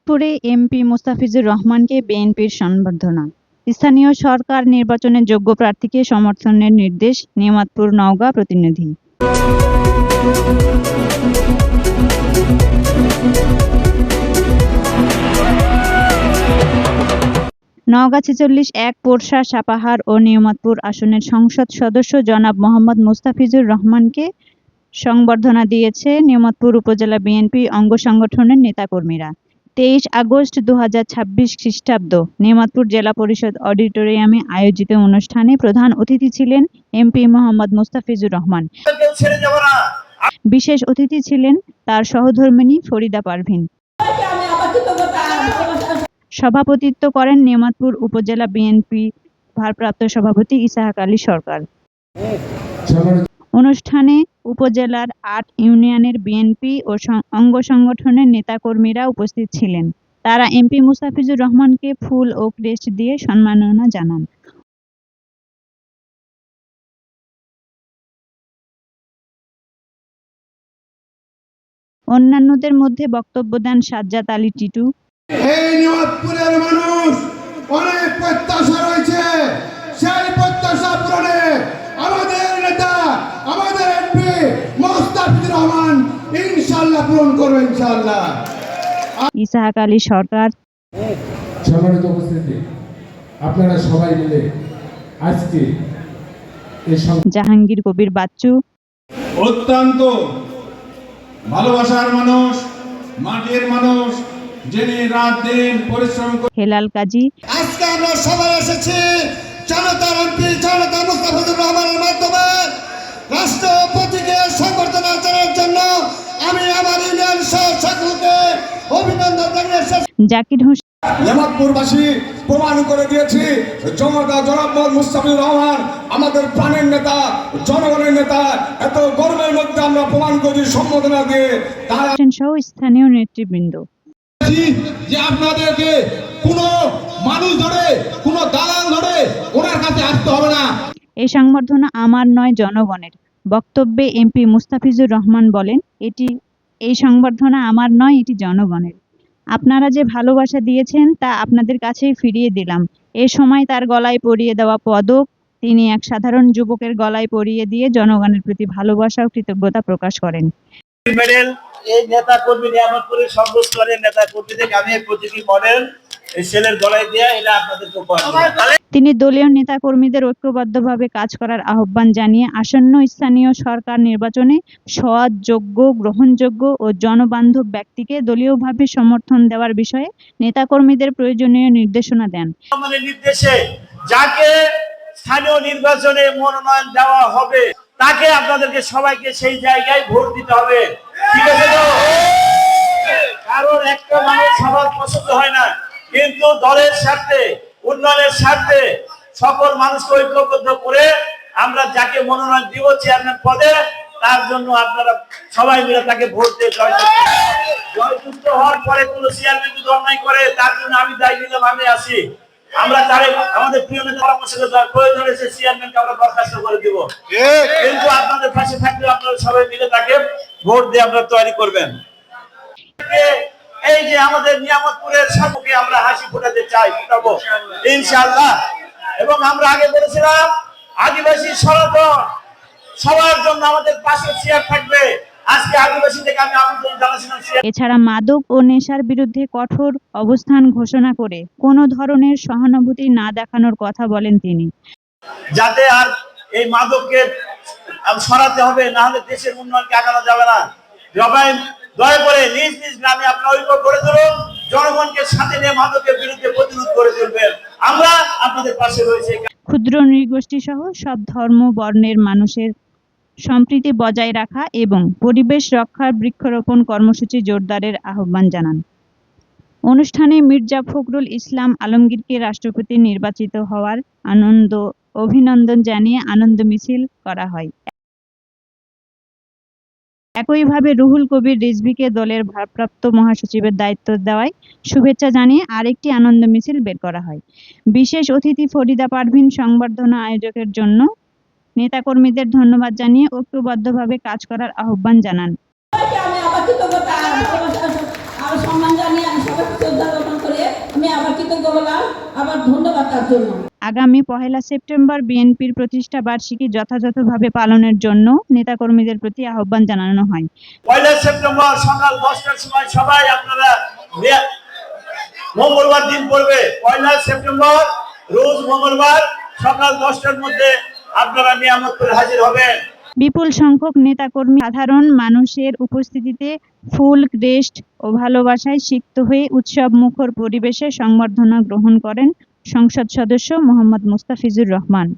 নিয়ামতপুরে MP Mostafizur রহমানকে বিএনপির সংবর্ধনা। স্থানীয় সরকার নির্বাচনে যোগ্য প্রার্থীকে সমর্থনের নির্দেশ নিয়ামতপুর নওগাঁ প্রতিনিধি। নওগাঁ ৪৬-১ পোরশা সাপাহার ও নিয়ামতপুর আসনের সংসদ সদস্য জনাব মোহাম্মদ মোস্তাফিজুর রহমানকে সংবর্ধনা দিয়েছে নিয়ামতপুর উপজেলা বিএনপি অঙ্গ সংগঠনের নেতাকর্মীরা। ২৩ আগস্ট ২০২৬ খ্রিস্টাব্দ নিয়ামতপুর জেলা পরিষদ অডিটোরিয়ামে আয়োজিত অনুষ্ঠানে প্রধান অতিথি ছিলেন এমপি মোহাম্মদ মোস্তাফিজুর রহমান। বিশেষ অতিথি ছিলেন তার সহধর্মিণী ফরিদা পারভিন। সভাপতিত্ব করেন নিয়ামতপুর উপজেলা বিএনপি ভারপ্রাপ্ত সভাপতি ইসাহাক আলী সরকার। অনুষ্ঠানে উপজেলার ৮ ইউনিয়নের বিএনপি ও অঙ্গ সংগঠনের নেতাকর্মীরা উপস্থিত ছিলেন। তারা এমপি মোস্তাফিজুর রহমানকে ফুল ও ক্রেস্ট দিয়ে সম্মাননা জানান। অন্যান্যদের মধ্যে বক্তব্য দেন সাজ্জাদ আলী টিটু। এই নিয়ামতপুরের মানুষ অনেক প্রত্যাশা রয়েছে, সেই প্রত্যাশা পূরণে আমাদের নেতা, আমাদের এমপি মোস্তাফিজুর রহমান ইনশাআল্লাহ পূরণ করবে ইনশাআল্লাহ। ইসাহাক আলী সরকার। সম্মানিত উপস্থিতি, আপনারা সবাই মিলে আজকে জাহাঙ্গীর কবির বাচ্চু। অত্যন্ত ভালোবাসার মানুষ, মাটির মানুষ, যিনি রাত দিন পরিশ্রম করে। হেলাল কাজী। আজকে আমরা সবাই এসেছি জনতার এমপি জনতা মোস্তাফিজুর রহমানের মাধ্যমে রাষ্ট্রপতিকে সংবর্ধনা জানানোর জন্য আমি আমার ইউনিয়ন সকলকে অভিনন্দন জানিয়েছি। জাকির হোসেন। নিয়ামতপুরবাসী প্রমাণ করে দিয়েছি জনতা জনাব মোস্তাফিজুর রহমান আমাদের প্রাণের নেতা, জনগণের নেতা। এত গর্বের মধ্যে আমরা প্রমাণ করি সম্বোধনা দিয়ে সহ স্থানীয় নেতৃবৃন্দ। যে আপনাদেরকে কোনো মানুষ ধরে, কোনো দালাল ধরে ওনার কাছে আসতে হবে না। এই সংবর্ধনা আমার নয়, জনগণের। বক্তব্যে এমপি মোস্তাফিজুর রহমান বলেন, এই সংবর্ধনা আমার নয়, এটি জনগণের। আপনারা যে ভালোবাসা দিয়েছেন তা আপনাদের কাছেই ফিরিয়ে দিলাম। এ সময় তার গলায় পরিয়ে দেওয়া পদক তিনি এক সাধারণ যুবকের গলায় পরিয়ে দিয়ে জনগণের প্রতি ভালোবাসা ও কৃতজ্ঞতা প্রকাশ করেন। এই নেতা কর্মী নিয়ামতপুরের সর্বস্তরের নেতা কর্মীদেরকে আমি প্রতিটি মডেল এই ছেলের গলায় দিয়ে এটা আপনাদেরকে উপহার দেব। তিনি দলীয় নেতাকর্মীদের ঐক্যবদ্ধভাবে কাজ করার আহ্বান জানিয়ে আসন্ন স্থানীয় সরকার নির্বাচনে সৎ, যোগ্য, গ্রহণযোগ্য ও জনবান্ধব ব্যক্তিকে দলীয়ভাবে সমর্থন দেওয়ার বিষয়ে নেতাকর্মীদের প্রয়োজনীয় নির্দেশনা দেন। আমাদের নির্দেশে যাকে স্থানীয় নির্বাচনে মনোনয়ন দেওয়া হবে তাকে আপনাদেরকে সবাইকে সেই জায়গায় ভোট দিতে হবে, ঠিক আছে তো? কারণ একটা মানুষ সবার পছন্দ হয় না, কিন্তু দলের স্বার্থে, উন্নয়নের স্বার্থে সকল মানুষকে ঐক্যবদ্ধ করে আমরা যাকে মনোনয়ন দিব চেয়ারম্যান পদে, তার জন্য আপনারা সবাই মিলে তাকে ভোট দিয়ে জয়যুক্ত হওয়ার পরে কোন চেয়ারম্যান যদি অন্যায় করে তার জন্য আমি দায়ী নিলাম, আমি আসি। আমরা তারে আমাদের প্রিয় নেতা পরামর্শ প্রয়োজন হয়েছে চেয়ারম্যানকে আমরা বরখাস্ত করে দিব, কিন্তু আপনাদের পাশে থাকলে আপনারা সবাই মিলে তাকে ভোট দিয়ে আপনারা তৈরি করবেন। এই যে আমাদের নিয়ামতপুরের সম্মুখে আমরা হাসি ফোটাতে চাই, ফুটাবো ইনশাআল্লাহ। এবং আমরা আগে বলেছিলাম আদিবাসী সনাতন সবার জন্য আমাদের পাশে চেয়ার থাকবে। আজকে আদিবাসী থেকে আমি আমন্ত্রণ জানাচ্ছিলাম। এছাড়া মাদক ও নেশার বিরুদ্ধে কঠোর অবস্থান ঘোষণা করে কোনো ধরনের সহানুভূতি না দেখানোর কথা বলেন তিনি। যাতে আর এই মাদককে সরাতে হবে, না হলে দেশের উন্নয়নকে আগানো যাবে না। সবাই দয়া করে নিজ নিজ গ্রামে আপনারা ঐক্য করে তুলুন, জনগণকে সাথে নিয়ে মাদকের বিরুদ্ধে প্রতিরোধ করে তুলবেন। আমরা আপনাদের পাশে রয়েছে। ক্ষুদ্র নৃগোষ্ঠী সহ সব ধর্ম বর্ণের মানুষের সম্প্রীতি বজায় রাখা এবং পরিবেশ রক্ষার বৃক্ষরোপণ কর্মসূচি জোরদারের আহ্বান জানান। অনুষ্ঠানে মির্জা ফখরুল ইসলাম আলমগীরকে রাষ্ট্রপতি নির্বাচিত হওয়ার অভিনন্দন জানিয়ে আনন্দ মিছিল করা হয়। একইভাবে রুহুল কবির রিজভীকে দলের ভারপ্রাপ্ত মহাসচিবের দায়িত্ব দেওয়ায় শুভেচ্ছা জানিয়ে আরেকটি আনন্দ মিছিল বের করা হয়। বিশেষ অতিথি ফরিদা পারভিন সংবর্ধনা আয়োজকের জন্য নেতাকর্মীদের ধন্যবাদ জানিয়ে ঐক্যবদ্ধভাবে কাজ করার আহ্বান জানান। কৃতজ্ঞ হলাম আবার ধন্যবাদ তার জন্য। আগামী 1 সেপ্টেম্বর বিএনপির প্রতিষ্ঠা বার্ষিকী যথাযথভাবে পালনের জন্য নেতাকর্মীদের প্রতি আহ্বান জানানো হয়। 1 সেপ্টেম্বর সকাল 10টার সময় সবাই আপনারা মঙ্গলবার দিন পড়বে 1 সেপ্টেম্বর রোজ মঙ্গলবার সকাল 10টার মধ্যে আপনারা নিয়ামতপুরে হাজির হবেন। বিপুল সংখ্যক নেতাকর্মী সাধারণ মানুষের উপস্থিতিতে ফুল ক্রেস্ট ও ভালোবাসায় সিক্ত হয়ে উৎসব মুখর পরিবেশে সংবর্ধনা গ্রহণ করেন সংসদ সদস্য মোহাম্মদ মুস্তাফিজুর রহমান।